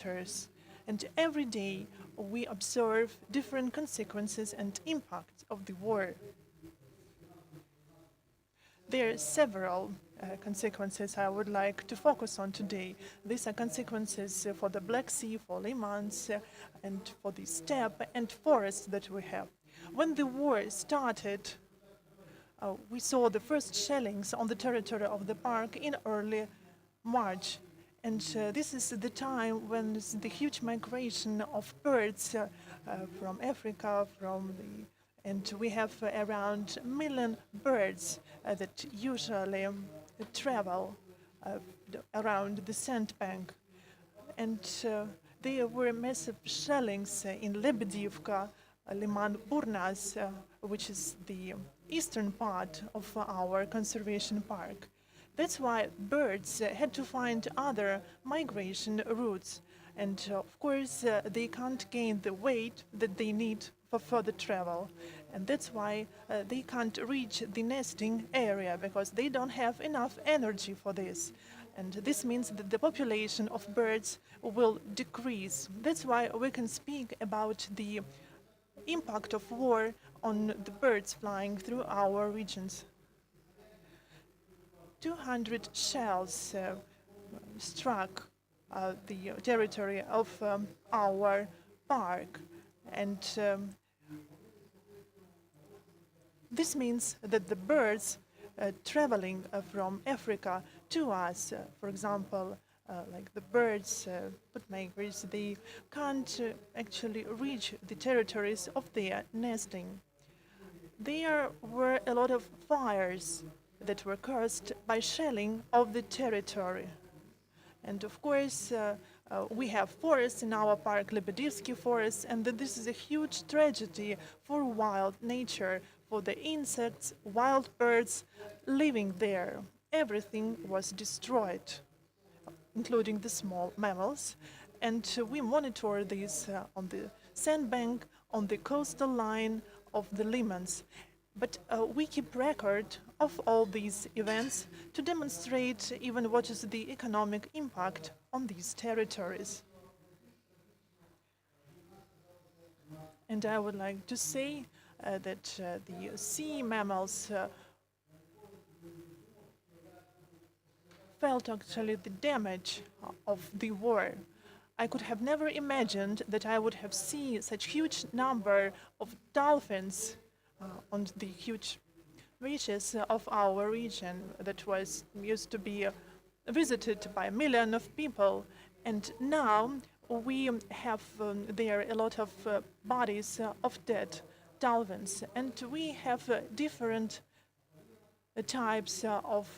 waters. And every day we observe different consequences and impacts of the war. There are several consequences I would like to focus on today. These are consequences for the Black Sea, for liman's, and for the steppe and forests that we have. When the war started, we saw the first shellings on the territory of the park in early March. And this is the time when the huge migration of birds from Africa, and we have around a million birds that usually travel around the sandbank. And there were massive shellings in Lebedivka, Liman Burnas, which is the eastern part of our conservation park. That's why birds had to find other migration routes. And of course, they can't gain the weight that they need for further travel. And that's why they can't reach the nesting area, because they don't have enough energy for this. And this means that the population of birds will decrease. That's why we can speak about the impact of war on the birds flying through our regions. 200 shells struck the territory of our park, and this means that the birds traveling from Africa to us, for example, like the birds, bootmakers, they can't actually reach the territories of their nesting. There were a lot of fires that were caused by shelling of the territory. And of course, we have forests in our park, Lebedivsky forest, and this is a huge tragedy for wild nature, for the insects, wild birds living there. Everything was destroyed, including the small mammals. And we monitor this on the sandbank, on the coastal line of the limans. But we keep record of all these events to demonstrate even what is the economic impact on these territories. And I would like to say that the sea mammals felt actually the damage of the war. I could have never imagined that I would have seen such huge number of dolphins on the huge beaches of our region that was used to be visited by a million of people. And now we have there a lot of bodies of dead dolphins. And we have different types of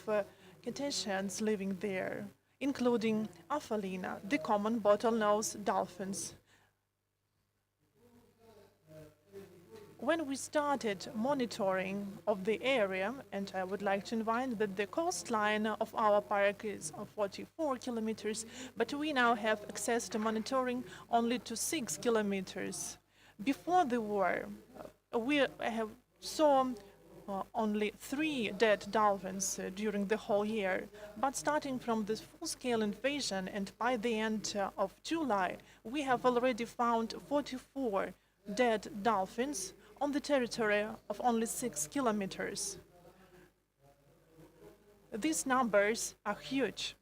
cetaceans living there, including Aphelina, the common bottlenose dolphins. When we started monitoring of the area, and I would like to invite that the coastline of our park is 44 kilometers, but we now have access to monitoring only to 6 kilometers. Before the war, we saw only 3 dead dolphins during the whole year. But starting from this full-scale invasion, and by the end of July, we have already found 44 dead dolphins on the territory of only 6 kilometers. These numbers are huge.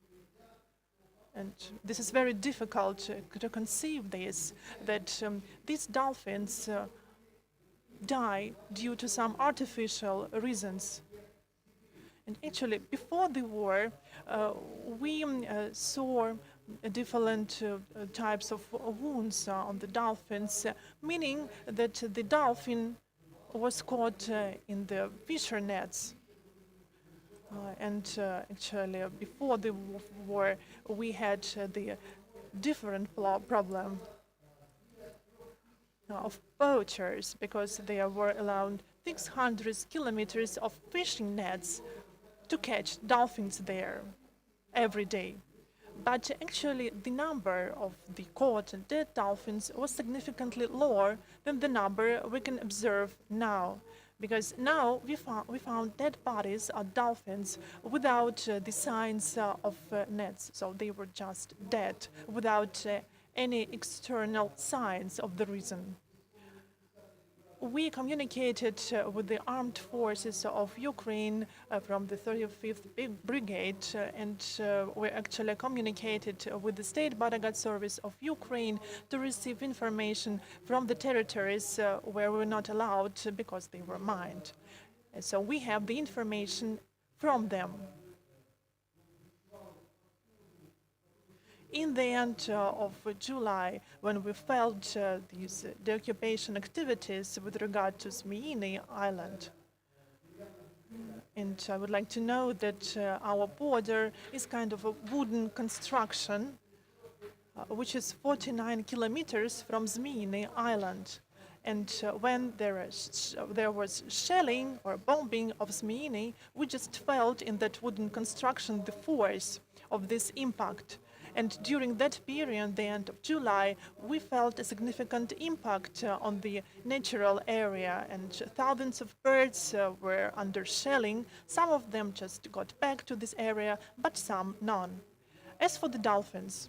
And this is very difficult to conceive this, that these dolphins die due to some artificial reasons. And actually, before the war, we saw different types of wounds on the dolphins, meaning that the dolphin was caught in the fisher nets. Actually, before the war, we had the different problem of poachers, because there were around 600 kilometers of fishing nets to catch dolphins there every day. But actually, the number of the caught and dead dolphins was significantly lower than the number we can observe now. Because now we found dead bodies of dolphins without the signs of nets. So they were just dead, without any external signs of the reason. We communicated with the armed forces of Ukraine from the 35th Brigade, and we actually communicated with the State Bodyguard Service of Ukraine to receive information from the territories where we were not allowed because they were mined. And so we have the information from them. In the end of July, when we felt these deoccupation activities with regard to Zmyiny Island, and I would like to know that our border is kind of a wooden construction, which is 49 kilometers from Zmyiny Island. And when there was shelling or bombing of Zmyiny, we just felt in that wooden construction the force of this impact. And during that period, the end of July, we felt a significant impact on the natural area, and thousands of birds were under shelling. Some of them just got back to this area, but some none. As for the dolphins,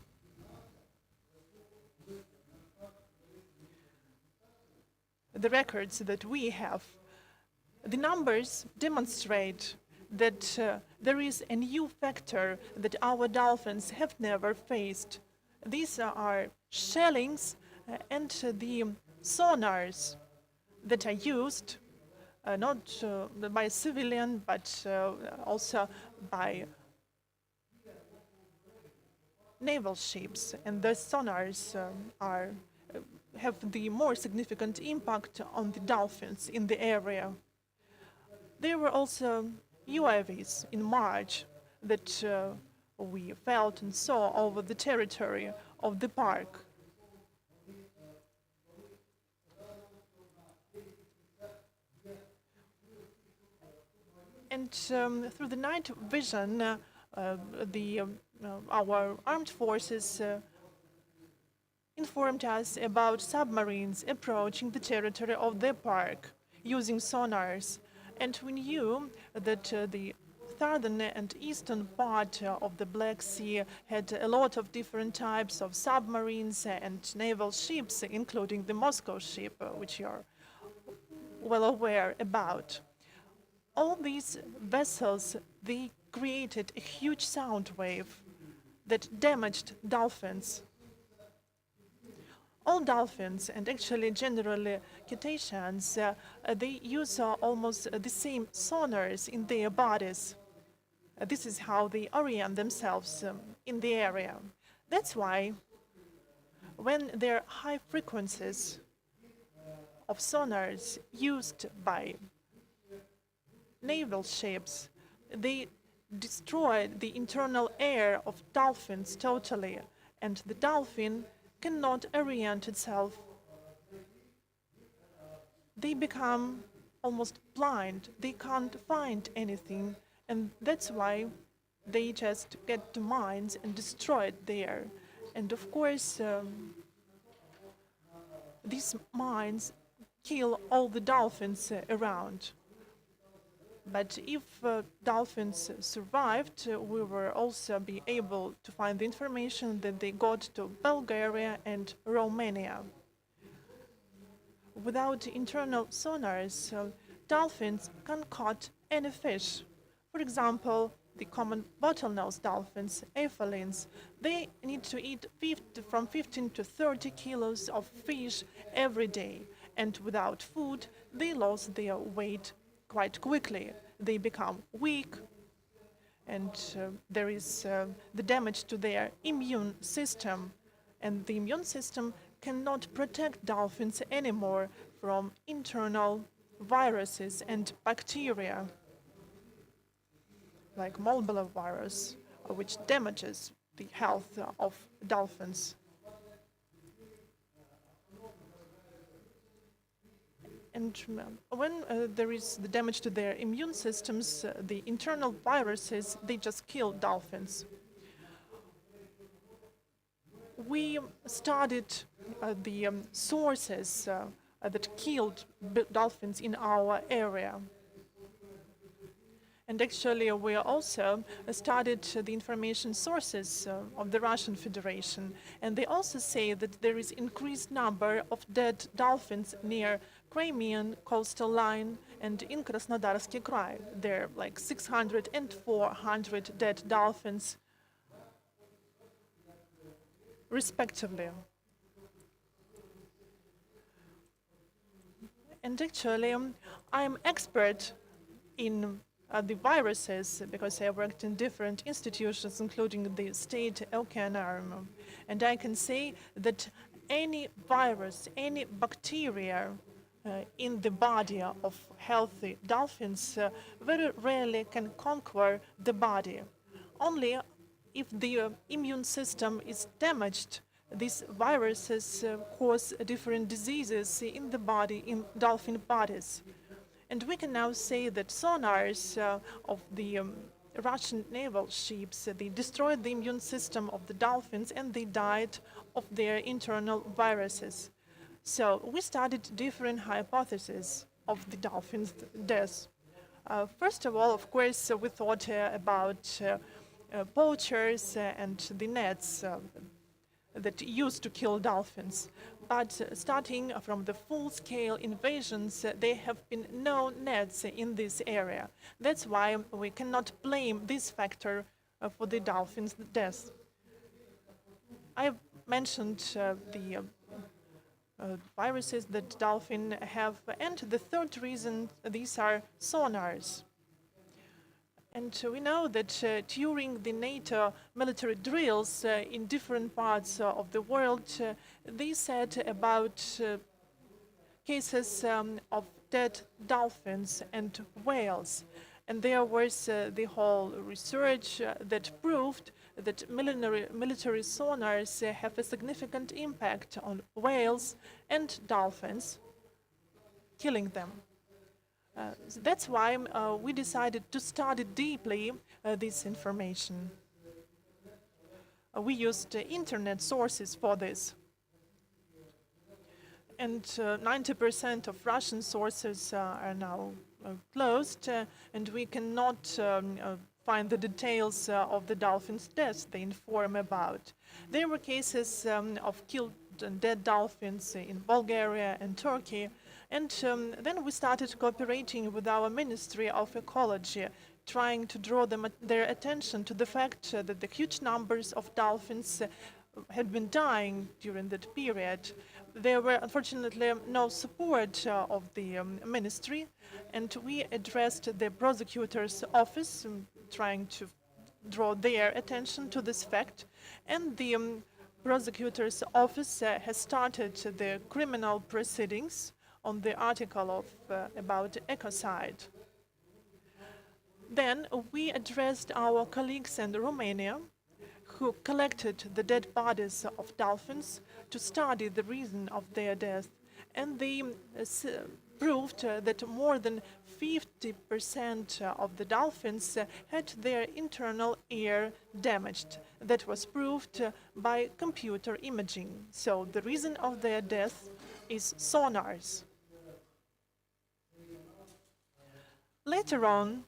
the records that we have, the numbers demonstrate that there is a new factor that our dolphins have never faced. These are shellings and the sonars that are used not by civilian but also by naval ships, and the sonars have the more significant impact on the dolphins in the area. There were also UAVs in March that we felt and saw over the territory of the park. And through the night vision, our armed forces informed us about submarines approaching the territory of the park using sonars. And we knew that the southern and eastern part of the Black Sea had a lot of different types of submarines and naval ships, including the Moscow ship, which you are well aware about. All these vessels, they created a huge sound wave that damaged dolphins. All dolphins, and actually generally cetaceans, they use almost the same sonars in their bodies. This is how they orient themselves in the area. That's why when there are high frequencies of sonars used by naval ships, they destroy the internal air of dolphins totally, and the dolphin cannot orient itself. They become almost blind. They can't find anything, and that's why they just get to mines and destroy it there. And of course, these mines kill all the dolphins around. But if dolphins survived, we will also be able to find the information that they got to Bulgaria and Romania. Without internal sonars, dolphins can't catch any fish. For example, the common bottlenose dolphins, aphelines, they need to eat from 15 to 30 kilos of fish every day. And without food, they lose their weight quite quickly. They become weak, and there is the damage to their immune system. And the immune system cannot protect dolphins anymore from internal viruses and bacteria, like virus, which damages the health of dolphins. And when there is the damage to their immune systems, the internal viruses, they just kill dolphins. We studied the sources that killed dolphins in our area. And actually, we also studied the information sources of the Russian Federation, and they also say that there is increased number of dead dolphins near Crimean coastal line and in Krasnodarsky Krai. There are like 600 and 400 dead dolphins, respectively. And actually, I'm expert in the viruses because I worked in different institutions, including the state oceanarium. And I can say that any virus, any bacteria in the body of healthy dolphins very rarely can conquer the body. Only if the immune system is damaged, these viruses cause different diseases in the body, in dolphin bodies. And we can now say that sonars of the Russian naval ships, they destroyed the immune system of the dolphins and they died of their internal viruses. So we studied different hypotheses of the dolphins' death. First of all, of course, we thought about poachers and the nets that used to kill dolphins. But starting from the full-scale invasions, there have been no nets in this area. That's why we cannot blame this factor for the dolphins' death. I've mentioned the viruses that dolphins have, and the third reason, these are sonars. And we know that during the NATO military drills in different parts of the world, they said about cases of dead dolphins and whales. And there was the whole research that proved that military sonars have a significant impact on whales and dolphins, killing them. So that's why we decided to study deeply this information. We used internet sources for this. And 90% of Russian sources are now closed, and we cannot find the details of the dolphins' deaths they inform about. There were cases of killed and dead dolphins in Bulgaria and Turkey. And then we started cooperating with our Ministry of Ecology, trying to draw their attention to the fact that the huge numbers of dolphins had been dying during that period. There were unfortunately no support of the ministry, and we addressed the prosecutor's office, trying to draw their attention to this fact. And the prosecutor's office has started the criminal proceedings on the article about ecocide. Then we addressed our colleagues in Romania who collected the dead bodies of dolphins to study the reason of their death, and they proved that more than 50% of the dolphins had their internal air damaged. That was proved by computer imaging. So the reason of their death is sonars. Later on,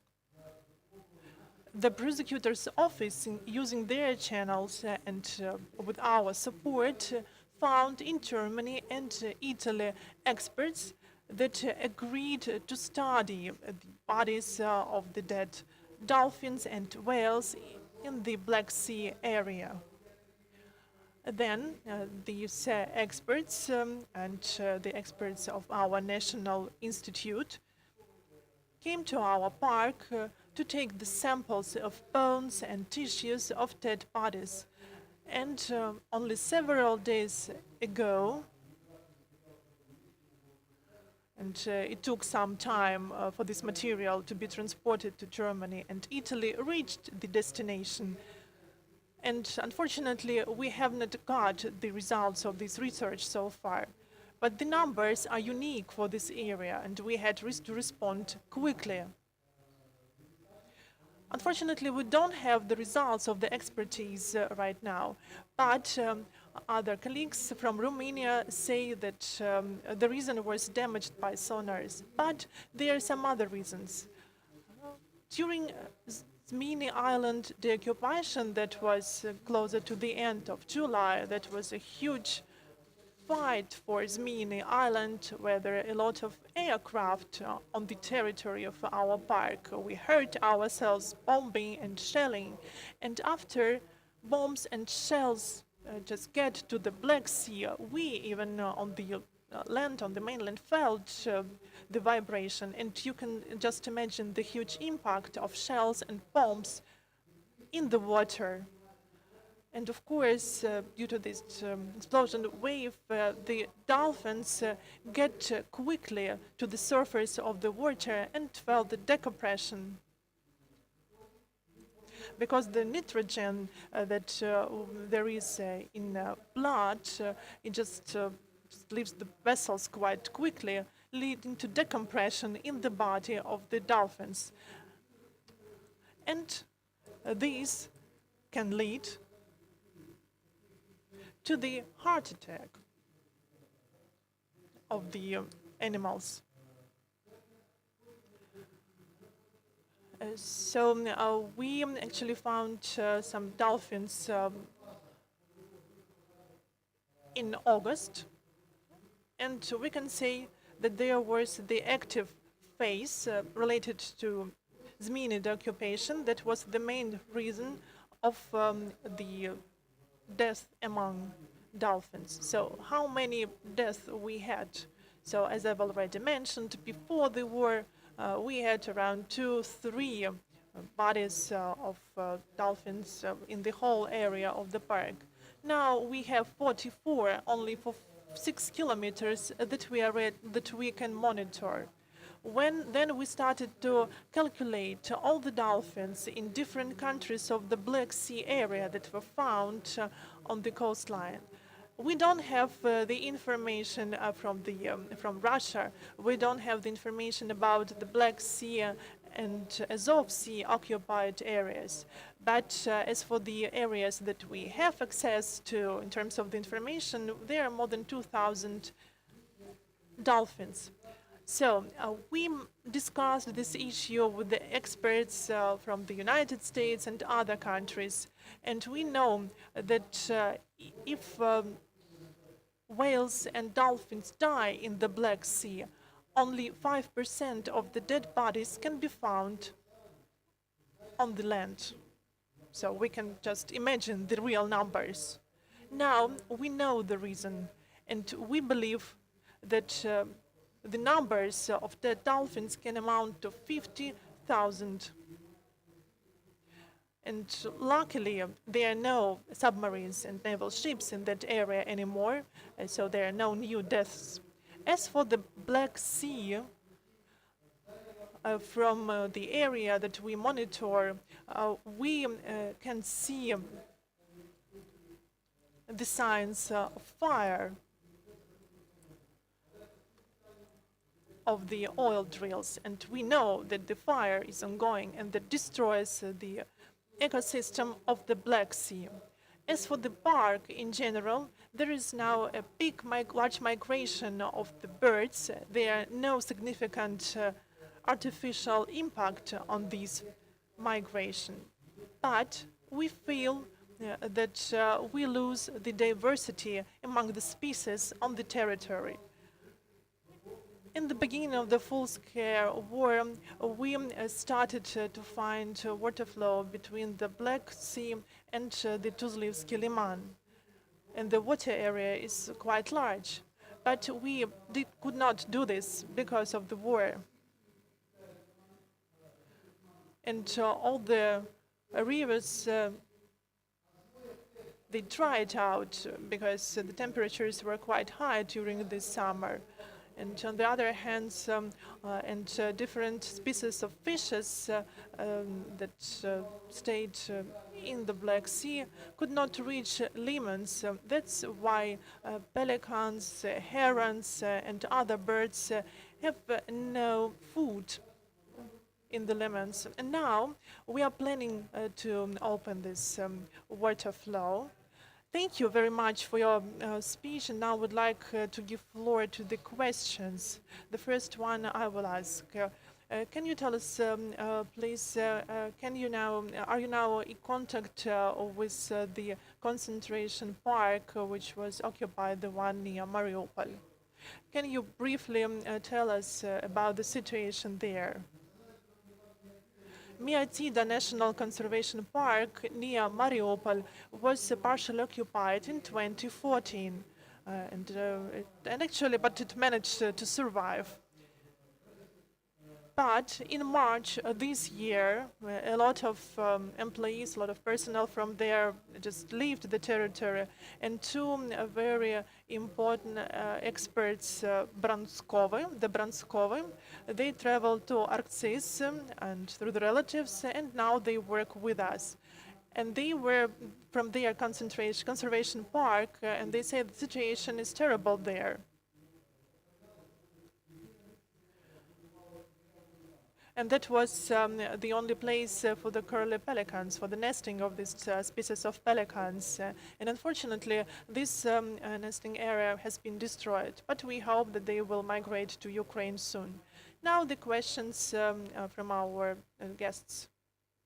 the prosecutor's office, using their channels and with our support, found in Germany and Italy experts that agreed to study the bodies of the dead dolphins and whales in the Black Sea area. Then these experts and the experts of our National Institute came to our park to take the samples of bones and tissues of dead bodies. And only several days ago, and it took some time for this material to be transported to Germany, and Italy reached the destination. And unfortunately, we have not got the results of this research so far. But the numbers are unique for this area, and we had to respond quickly. Unfortunately, we don't have the results of the expertise right now, but other colleagues from Romania say that the reason was damaged by sonars, but there are some other reasons. During Zmini Island, the occupation that was closer to the end of July, that was a huge fight for Zmini Island, where there are a lot of aircraft on the territory of our park. We hurt ourselves bombing and shelling, and after bombs and shells just get to the Black Sea, we even on the land, on the mainland, felt the vibration, and you can just imagine the huge impact of shells and bombs in the water. And of course, due to this explosion wave, the dolphins get quickly to the surface of the water and felt the decompression. Because the nitrogen that there is in blood, it just leaves the vessels quite quickly, leading to decompression in the body of the dolphins. And these can lead to the heart attack of the animals. So we actually found some dolphins in August, and we can say that there was the active phase related to Zmini occupation that was the main reason of the death among dolphins. So how many deaths we had? So as I've already mentioned, before the war, we had around 2-3 bodies of dolphins in the whole area of the park. Now we have 44 only for 6 kilometers that we can monitor. Then we started to calculate all the dolphins in different countries of the Black Sea area that were found on the coastline. We don't have the information from Russia. We don't have the information about the Black Sea and Azov Sea occupied areas. But as for the areas that we have access to in terms of the information, there are more than 2,000 dolphins. So we discussed this issue with the experts from the United States and other countries, and we know that if whales and dolphins die in the Black Sea, only 5% of the dead bodies can be found on the land. So we can just imagine the real numbers. Now we know the reason, and we believe that the numbers of dead dolphins can amount to 50,000. And luckily, there are no submarines and naval ships in that area anymore, so there are no new deaths. As for the Black Sea, from the area that we monitor, we can see the signs of fire of the oil drills, and we know that the fire is ongoing and that destroys the ecosystem of the Black Sea. As for the park in general, there is now a large migration of the birds. There are no significant artificial impact on this migration. But we feel that we lose the diversity among the species on the territory. In the beginning of the full-scale war, we started to find water flow between the Black Sea and the Tuzlivski liman. And the water area is quite large. But we could not do this because of the war. And all the rivers, they dried out because the temperatures were quite high during this summer. And on the other hand, different species of fishes that stayed in the Black Sea could not reach limans. That's why pelicans, herons, and other birds have no food in the limans. And now we are planning to open this water flow. Thank you very much for your speech, and now I would like to give floor to the questions. The first one I will ask. Can you tell us, please, are you now in contact with the concentration park, which was occupied, the one near Mariupol? Can you briefly tell us about the situation there? Miatida National Conservation Park near Mariupol was partially occupied in 2014, but it managed to survive. But in March this year, a lot of employees, a lot of personnel from there just left the territory, and two very important experts, Brandskovi, they traveled to Arctis and through the relatives, and now they work with us. And they were from their conservation park, and they say the situation is terrible there. And that was the only place for the curlew pelicans, for the nesting of this species of pelicans. And unfortunately, this nesting area has been destroyed, but we hope that they will migrate to Ukraine soon. Now the questions from our guests.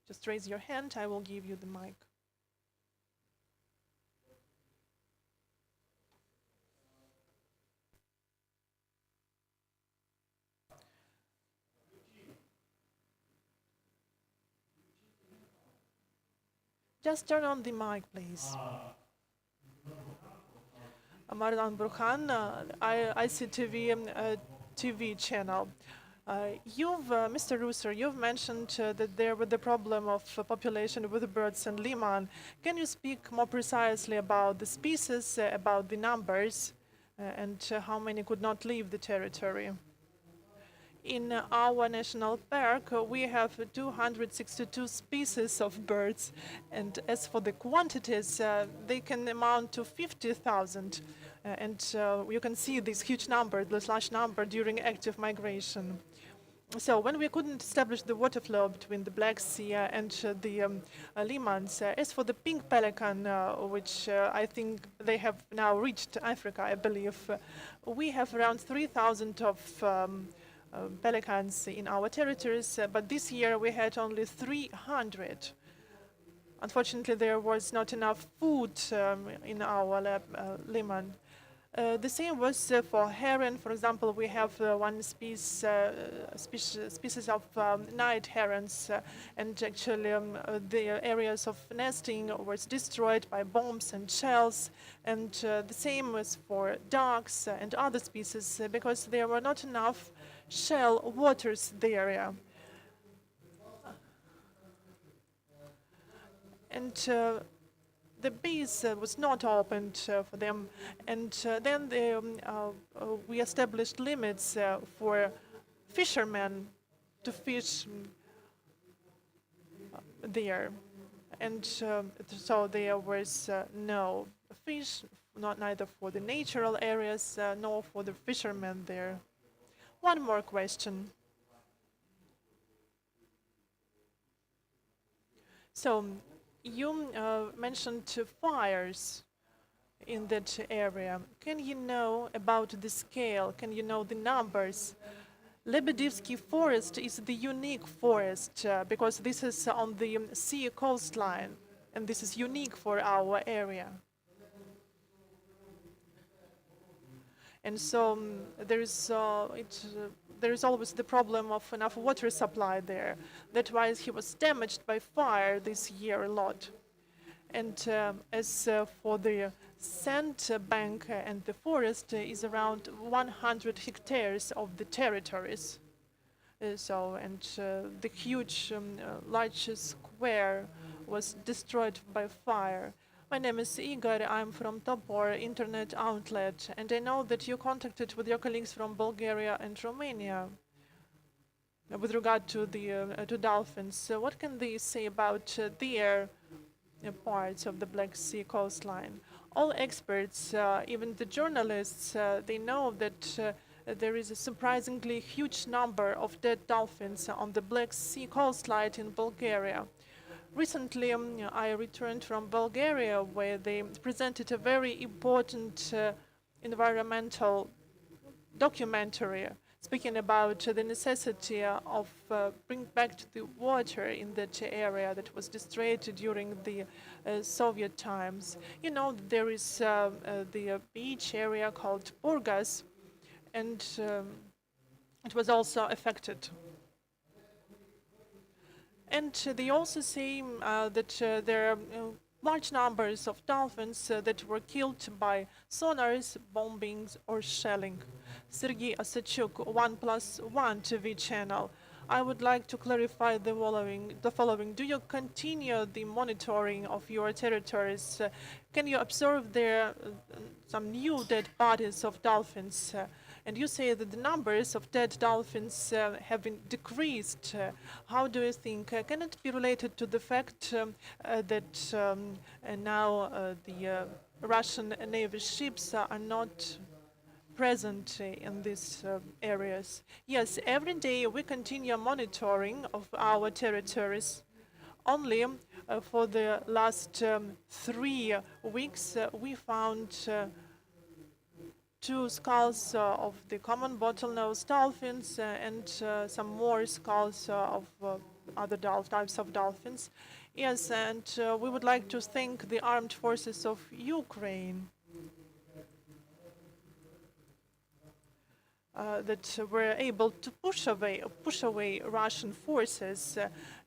Just raise your hand, I will give you the mic. Just turn on the mic, please. Mardan Burhan, ICTV TV channel. Mr. Ruser, you've mentioned that there was the problem of population with birds and liman. Can you speak more precisely about the species, about the numbers, and how many could not leave the territory? In our national park, we have 262 species of birds, and as for the quantities, they can amount to 50,000. You can see this huge number, this large number, during active migration. So when we couldn't establish the water flow between the Black Sea and the limans, as for the pink pelican, which I think they have now reached Africa, I believe, we have around 3,000 of pelicans in our territories, but this year we had only 300. Unfortunately, there was not enough food in our liman. The same was for heron. For example, we have one species of night herons, and actually the areas of nesting was destroyed by bombs and shells. And the same was for ducks and other species because there were not enough shell waters there. And the base was not opened for them, and then we established limits for fishermen to fish there, and so there was no fish, neither for the natural areas nor for the fishermen there. One more question. So you mentioned fires in that area. Can you know about the scale? Can you know the numbers? Lebedivsky forest is the unique forest because this is on the sea coastline, and this is unique for our area. And so there is always the problem of enough water supply there. That's why he was damaged by fire this year a lot. And as for the sand bank and the forest is around 100 hectares of the territories. The huge, large square was destroyed by fire. My name is Igor, I'm from Topor internet outlet, and I know that you contacted with your colleagues from Bulgaria and Romania with regard to the to dolphins. So what can they say about their parts of the Black Sea coastline? All experts, even the journalists, they know that there is a surprisingly huge number of dead dolphins on the Black Sea coastline in Bulgaria. Recently, I returned from Bulgaria, where they presented a very important environmental documentary speaking about the necessity of bring back to the water in that area that was destroyed during the Soviet times. You know, there is the beach area called Burgas, and it was also affected. And they also say that there are large numbers of dolphins that were killed by sonars, bombings, or shelling. Sergei Osachuk, 1+1 TV channel. I would like to clarify the following. Do you continue the monitoring of your territories? Can you observe there some new dead bodies of dolphins? And you say that the numbers of dead dolphins have been decreased. How do you think? Can it be related to the fact that now the Russian Navy ships are not present in these areas? Yes, every day we continue monitoring of our territories. Only for the last 3 weeks we found 2 skulls of the common bottlenose dolphins and some more skulls of other types of dolphins. Yes, and we would like to thank the armed forces of Ukraine that were able to push away Russian forces,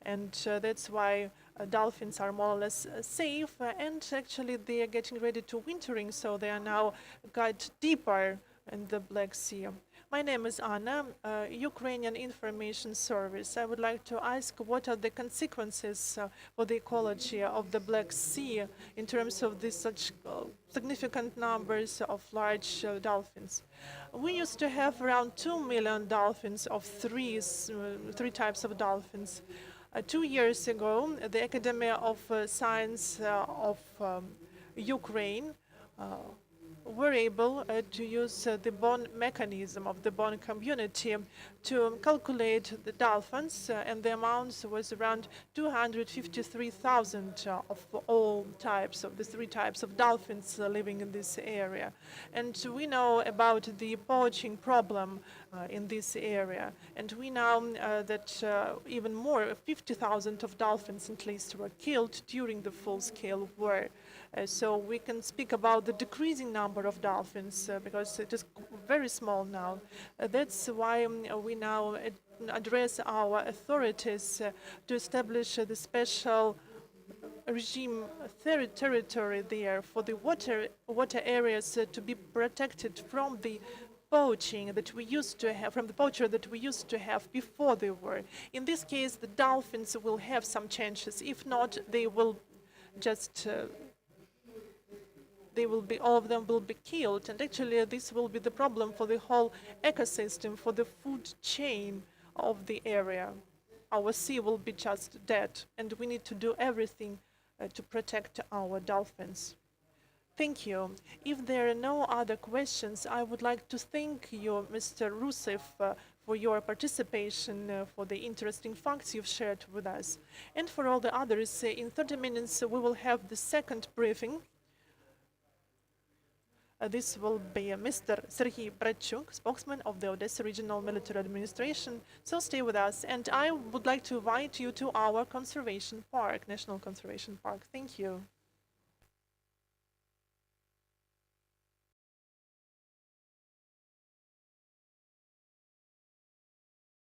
and that's why dolphins are more or less safe. And actually, they are getting ready to wintering, so they are now got deeper in the Black Sea. My name is Anna, Ukrainian Information Service. I would like to ask what are the consequences for the ecology of the Black Sea in terms of these such significant numbers of large dolphins. We used to have around 2 million dolphins of three types of dolphins. 2 years ago, the Academy of Science of Ukraine were able to use the bone mechanism of the bone community to calculate the dolphins, and the amount was around 253,000 of all types of the 3 types of dolphins living in this area. And we know about the poaching problem in this area, and we know that even more, 50,000 of dolphins at least were killed during the full-scale war. So we can speak about the decreasing number of dolphins because it is very small now. That's why we now address our authorities to establish the special regime territory there for the water areas to be protected from the poaching that we used to have, from the poacher that we used to have before the war. In this case, the dolphins will have some chances. If not, they will just all of them will be killed, and actually this will be the problem for the whole ecosystem, for the food chain of the area. Our sea will be just dead, and we need to do everything to protect our dolphins. Thank you. If there are no other questions, I would like to thank you, Mr. Rusev, for your participation, for the interesting facts you've shared with us. And for all the others, in 30 minutes we will have the second briefing. This will be Mr. Serhiy Bratchuk, spokesman of the Odessa Regional Military Administration. So stay with us, and I would like to invite you to our conservation park, National Conservation Park. Thank you.